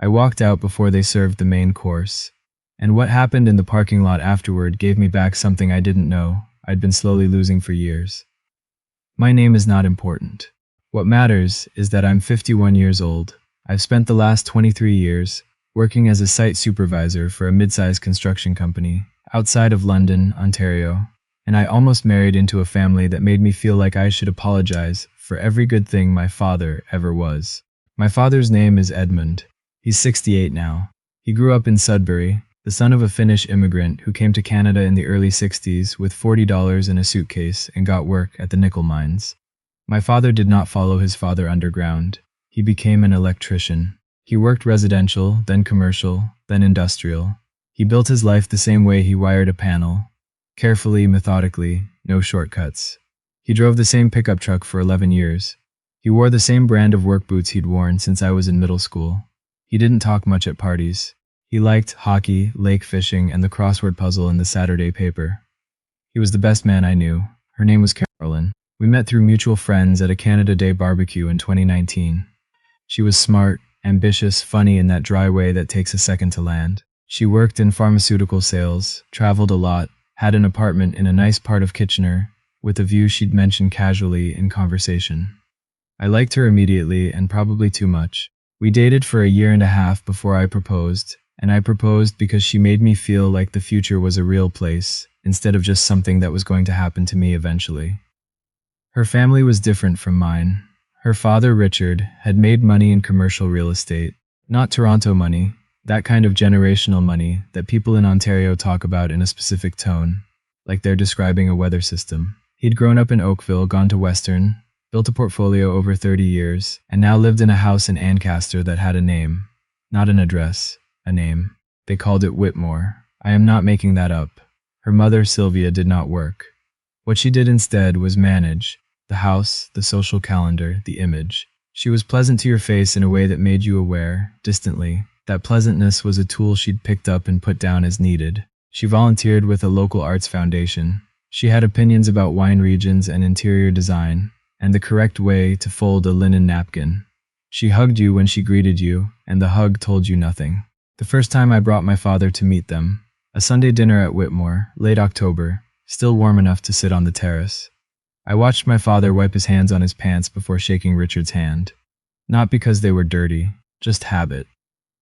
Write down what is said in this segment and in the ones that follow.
I walked out before they served the main course. And what happened in the parking lot afterward gave me back something I didn't know I'd been slowly losing for years. My name is not important. What matters is that I'm 51 years old. I've spent the last 23 years working as a site supervisor for a mid-sized construction company outside of London, Ontario, and I almost married into a family that made me feel like I should apologize for every good thing my father ever was. My father's name is Edmund. He's 68 now. He grew up in Sudbury, the son of a Finnish immigrant who came to Canada in the early 60s with $40 in a suitcase and got work at the nickel mines. My father did not follow his father underground. He became an electrician. He worked residential, then commercial, then industrial. He built his life the same way he wired a panel. Carefully, methodically, no shortcuts. He drove the same pickup truck for 11 years. He wore the same brand of work boots he'd worn since I was in middle school. He didn't talk much at parties. He liked hockey, lake fishing, and the crossword puzzle in the Saturday paper. He was the best man I knew. Her name was Carolyn. We met through mutual friends at a Canada Day barbecue in 2019. She was smart, ambitious, funny in that dry way that takes a second to land. She worked in pharmaceutical sales, traveled a lot, had an apartment in a nice part of Kitchener, with a view she'd mention casually in conversation. I liked her immediately and probably too much. We dated for a year and a half before I proposed, and I proposed because she made me feel like the future was a real place, instead of just something that was going to happen to me eventually. Her family was different from mine. Her father, Richard, had made money in commercial real estate. Not Toronto money, that kind of generational money that people in Ontario talk about in a specific tone, like they're describing a weather system. He'd grown up in Oakville, gone to Western, built a portfolio over 30 years, and now lived in a house in Ancaster that had a name. Not an address, a name. They called it Whitmore. I am not making that up. Her mother, Sylvia, did not work. What she did instead was manage the house, the social calendar, the image. She was pleasant to your face in a way that made you aware, distantly, that pleasantness was a tool she'd picked up and put down as needed. She volunteered with a local arts foundation. She had opinions about wine regions and interior design, and the correct way to fold a linen napkin. She hugged you when she greeted you, and the hug told you nothing. The first time I brought my father to meet them, a Sunday dinner at Whitmore, late October, still warm enough to sit on the terrace. I watched my father wipe his hands on his pants before shaking Richard's hand. Not because they were dirty, just habit.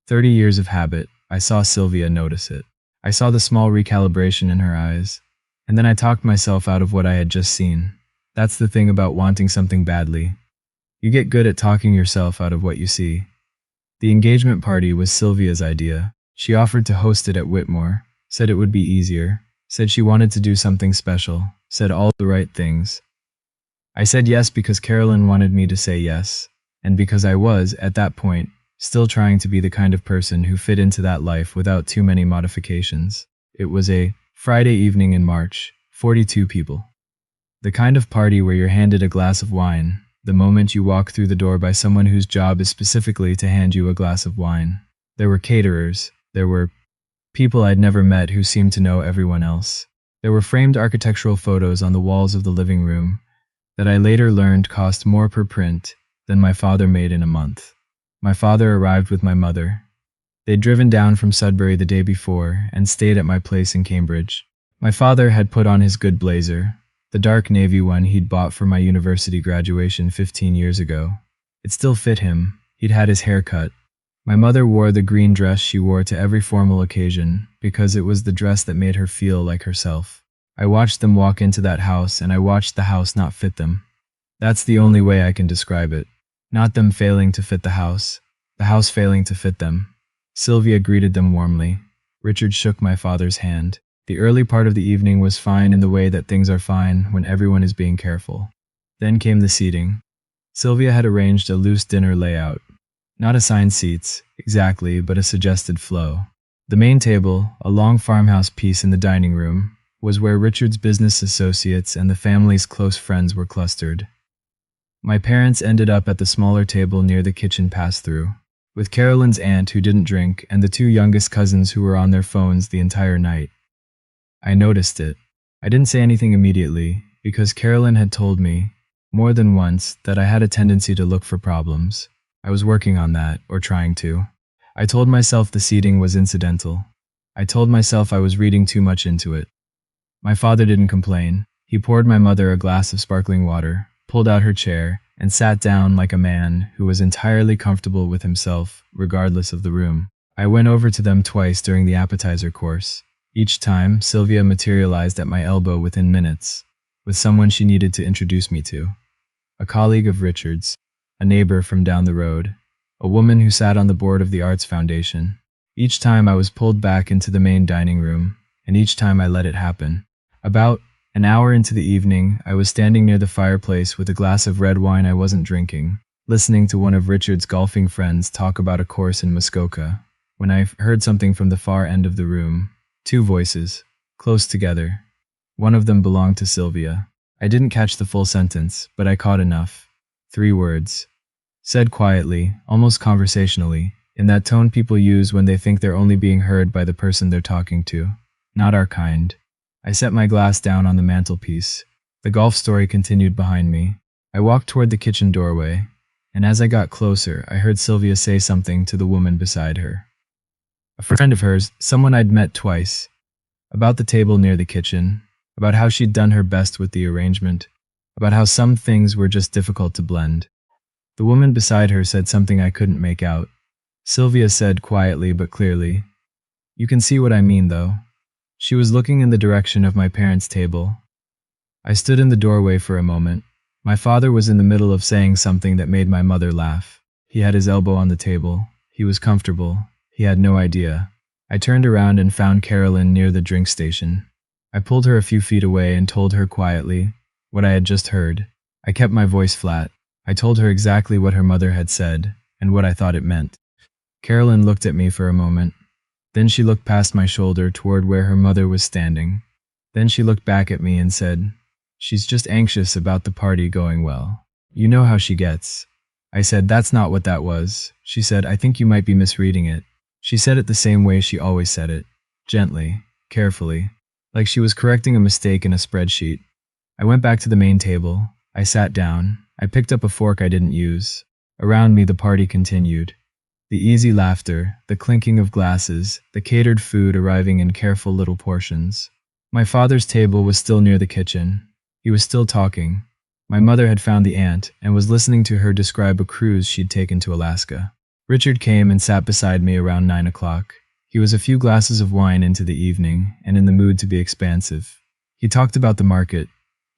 30 years of habit. I saw Sylvia notice it. I saw the small recalibration in her eyes. And then I talked myself out of what I had just seen. That's the thing about wanting something badly. You get good at talking yourself out of what you see. The engagement party was Sylvia's idea. She offered to host it at Whitmore, said it would be easier, said she wanted to do something special, said all the right things. I said yes because Carolyn wanted me to say yes, and because I was, at that point, still trying to be the kind of person who fit into that life without too many modifications. It was a Friday evening in March, 42 people. The kind of party where you're handed a glass of wine the moment you walk through the door by someone whose job is specifically to hand you a glass of wine. There were caterers. There were people I'd never met who seemed to know everyone else. There were framed architectural photos on the walls of the living room that I later learned cost more per print than my father made in a month. My father arrived with my mother. They'd driven down from Sudbury the day before and stayed at my place in Cambridge. My father had put on his good blazer, the dark navy one he'd bought for my university graduation 15 years ago. It still fit him. He'd had his hair cut. My mother wore the green dress she wore to every formal occasion because it was the dress that made her feel like herself. I watched them walk into that house and I watched the house not fit them. That's the only way I can describe it. Not them failing to fit the house failing to fit them. Sylvia greeted them warmly. Richard shook my father's hand. The early part of the evening was fine in the way that things are fine when everyone is being careful. Then came the seating. Sylvia had arranged a loose dinner layout. Not assigned seats, exactly, but a suggested flow. The main table, a long farmhouse piece in the dining room, was where Richard's business associates and the family's close friends were clustered. My parents ended up at the smaller table near the kitchen pass-through, with Carolyn's aunt who didn't drink and the two youngest cousins who were on their phones the entire night. I noticed it. I didn't say anything immediately, because Carolyn had told me, more than once, that I had a tendency to look for problems. I was working on that, or trying to. I told myself the seating was incidental. I told myself I was reading too much into it. My father didn't complain. He poured my mother a glass of sparkling water, pulled out her chair, and sat down like a man who was entirely comfortable with himself, regardless of the room. I went over to them twice during the appetizer course. Each time, Sylvia materialized at my elbow within minutes, with someone she needed to introduce me to. A colleague of Richard's, a neighbor from down the road, a woman who sat on the board of the Arts Foundation. Each time I was pulled back into the main dining room, and each time I let it happen. About an hour into the evening, I was standing near the fireplace with a glass of red wine I wasn't drinking, listening to one of Richard's golfing friends talk about a course in Muskoka, when I heard something from the far end of the room. Two voices, close together. One of them belonged to Sylvia. I didn't catch the full sentence, but I caught enough. 3 words. Said quietly, almost conversationally, in that tone people use when they think they're only being heard by the person they're talking to. Not our kind. I set my glass down on the mantelpiece. The golf story continued behind me. I walked toward the kitchen doorway, and as I got closer, I heard Sylvia say something to the woman beside her. A friend of hers, someone I'd met twice, about the table near the kitchen, about how she'd done her best with the arrangement, about how some things were just difficult to blend. The woman beside her said something I couldn't make out. Sylvia said quietly but clearly, "You can see what I mean, though." She was looking in the direction of my parents' table. I stood in the doorway for a moment. My father was in the middle of saying something that made my mother laugh. He had his elbow on the table. He was comfortable. He had no idea. I turned around and found Carolyn near the drink station. I pulled her a few feet away and told her quietly what I had just heard. I kept my voice flat. I told her exactly what her mother had said and what I thought it meant. Carolyn looked at me for a moment. Then she looked past my shoulder toward where her mother was standing. Then she looked back at me and said, "She's just anxious about the party going well. You know how she gets." I said, "That's not what that was." She said, "I think you might be misreading it." She said it the same way she always said it, gently, carefully, like she was correcting a mistake in a spreadsheet. I went back to the main table. I sat down. I picked up a fork I didn't use. Around me, the party continued. The easy laughter, the clinking of glasses, the catered food arriving in careful little portions. My father's table was still near the kitchen. He was still talking. My mother had found the aunt and was listening to her describe a cruise she'd taken to Alaska. Richard came and sat beside me around 9 o'clock. He was a few glasses of wine into the evening and in the mood to be expansive. He talked about the market.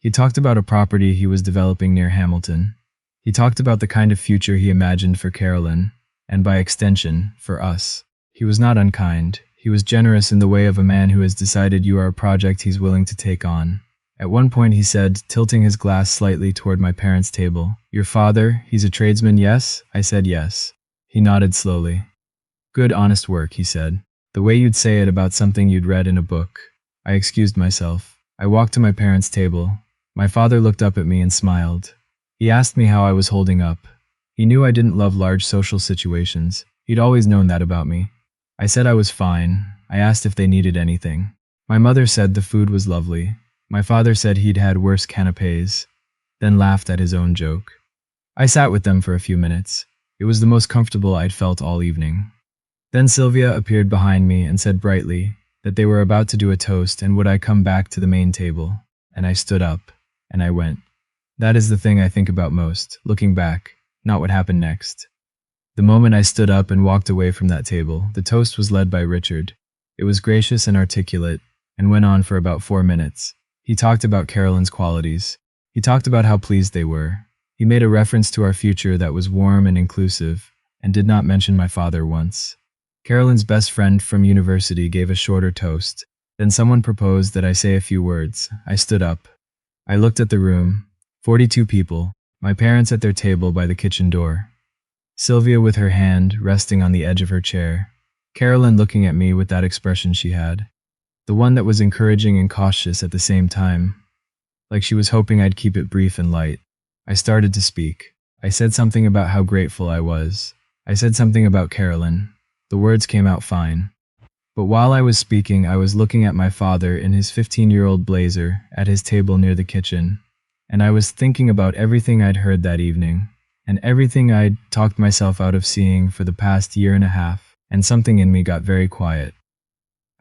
He talked about a property he was developing near Hamilton. He talked about the kind of future he imagined for Carolyn, and by extension, for us. He was not unkind. He was generous in the way of a man who has decided you are a project he's willing to take on. At one point he said, tilting his glass slightly toward my parents' table, "Your father, he's a tradesman, yes?" I said yes. He nodded slowly. "Good, honest work," he said. "The way you'd say it about something you'd read in a book." I excused myself. I walked to my parents' table. My father looked up at me and smiled. He asked me how I was holding up. He knew I didn't love large social situations. He'd always known that about me. I said I was fine. I asked if they needed anything. My mother said the food was lovely. My father said he'd had worse canapés, then laughed at his own joke. I sat with them for a few minutes. It was the most comfortable I'd felt all evening. Then Sylvia appeared behind me and said brightly that they were about to do a toast and would I come back to the main table. And I stood up, and I went. That is the thing I think about most, looking back. Not what happened next. The moment I stood up and walked away from that table, the toast was led by Richard. It was gracious and articulate, and went on for about 4 minutes. He talked about Carolyn's qualities. He talked about how pleased they were. He made a reference to our future that was warm and inclusive, and did not mention my father once. Carolyn's best friend from university gave a shorter toast. Then someone proposed that I say a few words. I stood up. I looked at the room. 42 people. My parents at their table by the kitchen door. Sylvia with her hand resting on the edge of her chair. Carolyn looking at me with that expression she had. The one that was encouraging and cautious at the same time. Like she was hoping I'd keep it brief and light. I started to speak. I said something about how grateful I was. I said something about Carolyn. The words came out fine. But while I was speaking, I was looking at my father in his 15-year-old blazer at his table near the kitchen. And I was thinking about everything I'd heard that evening, and everything I'd talked myself out of seeing for the past year and a half. and something in me got very quiet.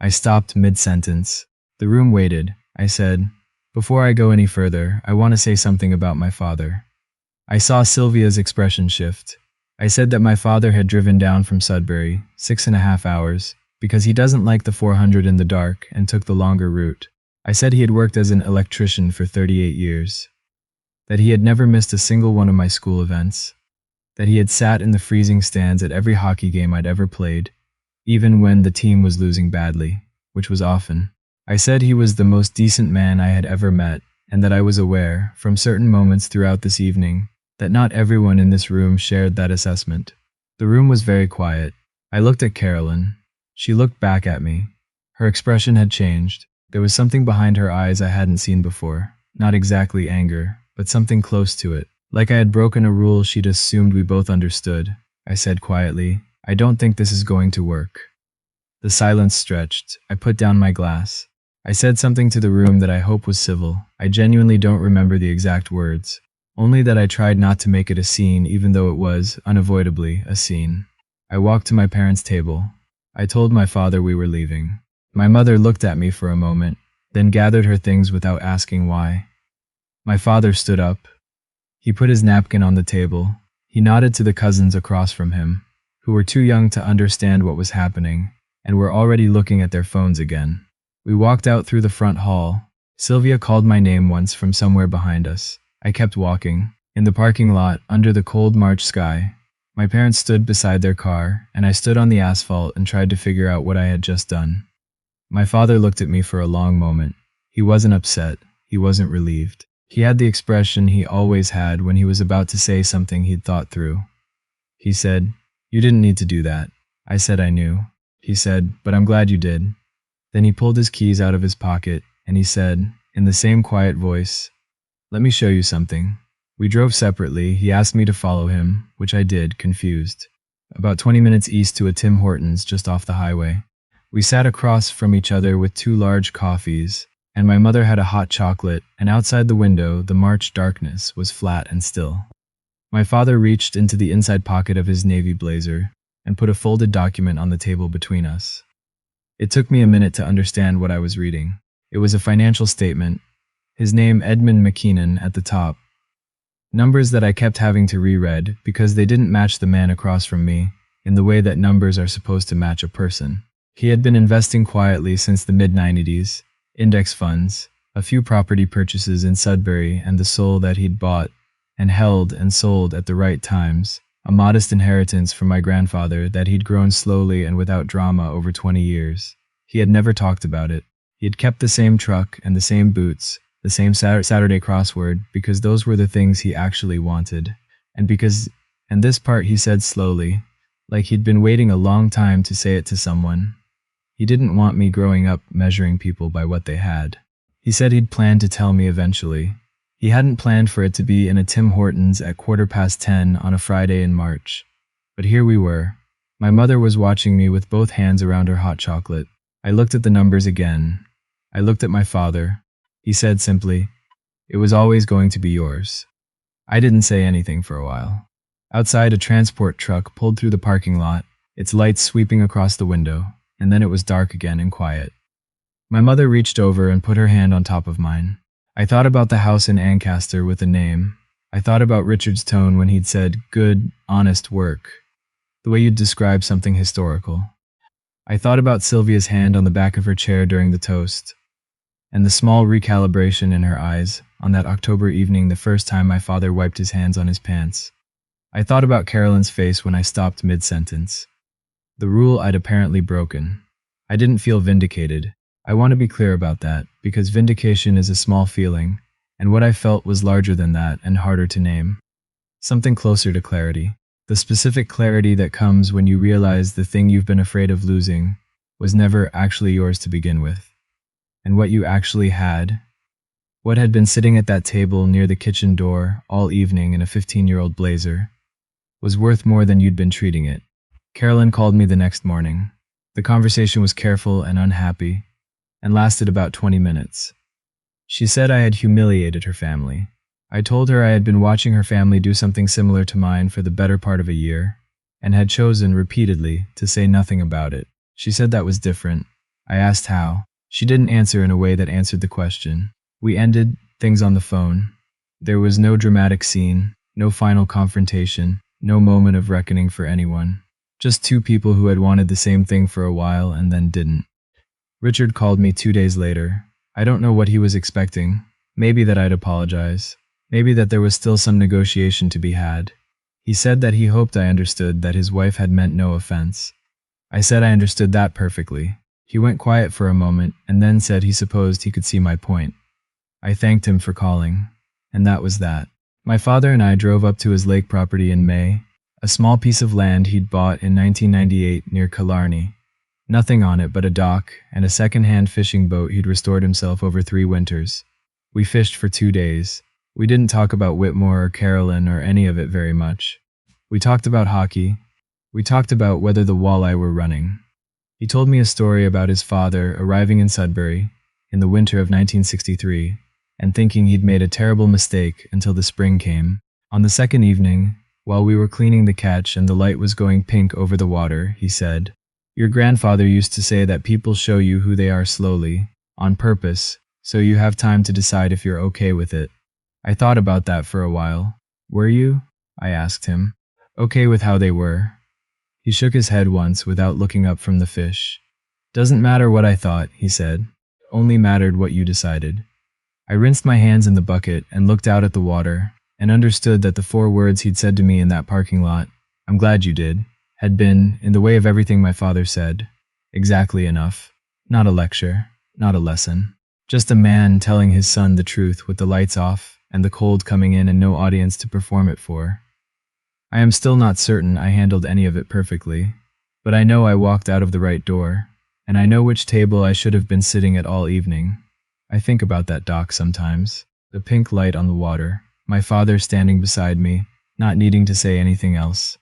I stopped mid-sentence. The room waited. I said, "Before I go any further, I want to say something about my father." I saw Sylvia's expression shift. I said that my father had driven down from Sudbury, 6.5 hours, because he doesn't like the 400 in the dark and took the longer route. I said he had worked as an electrician for 38 years, that he had never missed a single one of my school events, that he had sat in the freezing stands at every hockey game I'd ever played, even when the team was losing badly, which was often. I said he was the most decent man I had ever met, and that I was aware, from certain moments throughout this evening, that not everyone in this room shared that assessment. The room was very quiet. I looked at Carolyn. She looked back at me. Her expression had changed. There was something behind her eyes I hadn't seen before. Not exactly anger, but something close to it. Like I had broken a rule she'd assumed we both understood. I said quietly, "I don't think this is going to work." The silence stretched. I put down my glass. I said something to the room that I hope was civil. I genuinely don't remember the exact words. Only that I tried not to make it a scene, even though it was, unavoidably, a scene. I walked to my parents' table. I told my father we were leaving. My mother looked at me for a moment, then gathered her things without asking why. My father stood up. He put his napkin on the table. He nodded to the cousins across from him, who were too young to understand what was happening, and were already looking at their phones again. We walked out through the front hall. Sylvia called my name once from somewhere behind us. I kept walking. In the parking lot, under the cold March sky, my parents stood beside their car, and I stood on the asphalt and tried to figure out what I had just done. My father looked at me for a long moment. He wasn't upset. He wasn't relieved. He had the expression he always had when he was about to say something he'd thought through. He said, "You didn't need to do that." I said I knew. He said, "But I'm glad you did." Then he pulled his keys out of his pocket, and he said, in the same quiet voice, "Let me show you something." We drove separately. He asked me to follow him, which I did, confused. About 20 minutes east to a Tim Hortons just off the highway. We sat across from each other with 2 large coffees, and my mother had a hot chocolate, and outside the window, the March darkness was flat and still. My father reached into the inside pocket of his navy blazer and put a folded document on the table between us. It took me a minute to understand what I was reading. It was a financial statement, his name Edmund McKeenan at the top. Numbers that I kept having to reread because they didn't match the man across from me in the way that numbers are supposed to match a person. He had been investing quietly since the mid-90s, index funds, a few property purchases in Sudbury and the soul that he'd bought and held and sold at the right times, a modest inheritance from my grandfather that he'd grown slowly and without drama over 20 years. He had never talked about it. He had kept the same truck and the same boots, the same Saturday crossword, because those were the things he actually wanted. And this part he said slowly, like he'd been waiting a long time to say it to someone. He didn't want me growing up measuring people by what they had. He said he'd planned to tell me eventually. He hadn't planned for it to be in a Tim Hortons at 10:15 on a Friday in March. But here we were. My mother was watching me with both hands around her hot chocolate. I looked at the numbers again. I looked at my father. He said simply, "It was always going to be yours." I didn't say anything for a while. Outside, a transport truck pulled through the parking lot, its lights sweeping across the window, and then it was dark again and quiet. My mother reached over and put her hand on top of mine. I thought about the house in Ancaster with a name. I thought about Richard's tone when he'd said, "Good, honest work," the way you'd describe something historical. I thought about Sylvia's hand on the back of her chair during the toast, and the small recalibration in her eyes on that October evening the first time my father wiped his hands on his pants. I thought about Carolyn's face when I stopped mid-sentence. The rule I'd apparently broken. I didn't feel vindicated. I want to be clear about that, because vindication is a small feeling, and what I felt was larger than that and harder to name. Something closer to clarity. The specific clarity that comes when you realize the thing you've been afraid of losing was never actually yours to begin with. And what you actually had, what had been sitting at that table near the kitchen door all evening in a 15-year-old blazer, was worth more than you'd been treating it. Carolyn called me the next morning. The conversation was careful and unhappy, and lasted about 20 minutes. She said I had humiliated her family. I told her I had been watching her family do something similar to mine for the better part of a year, and had chosen repeatedly to say nothing about it. She said that was different. I asked how. She didn't answer in a way that answered the question. We ended things on the phone. There was no dramatic scene, no final confrontation, no moment of reckoning for anyone. Just two people who had wanted the same thing for a while and then didn't. Richard called me 2 days later. I don't know what he was expecting. Maybe that I'd apologize. Maybe that there was still some negotiation to be had. He said that he hoped I understood that his wife had meant no offense. I said I understood that perfectly. He went quiet for a moment and then said he supposed he could see my point. I thanked him for calling, and that was that. My father and I drove up to his lake property in May, a small piece of land he'd bought in 1998 near Killarney. Nothing on it but a dock and a second-hand fishing boat he'd restored himself over 3 winters. We fished for 2 days. We didn't talk about Whitmore or Carolyn or any of it very much. We talked about hockey. We talked about whether the walleye were running. He told me a story about his father arriving in Sudbury in the winter of 1963 and thinking he'd made a terrible mistake until the spring came. On the second evening, while we were cleaning the catch and the light was going pink over the water, he said, "Your grandfather used to say that people show you who they are slowly, on purpose, so you have time to decide if you're okay with it." I thought about that for a while. "Were you?" I asked him. "Okay with how they were." He shook his head once without looking up from the fish. "Doesn't matter what I thought," he said. "Only mattered what you decided." I rinsed my hands in the bucket and looked out at the water, and understood that the 4 words he'd said to me in that parking lot, "I'm glad you did," had been, in the way of everything my father said, exactly enough. Not a lecture, not a lesson. Just a man telling his son the truth with the lights off and the cold coming in and no audience to perform it for. I am still not certain I handled any of it perfectly, but I know I walked out of the right door, and I know which table I should have been sitting at all evening. I think about that dock sometimes. The pink light on the water, my father standing beside me, not needing to say anything else.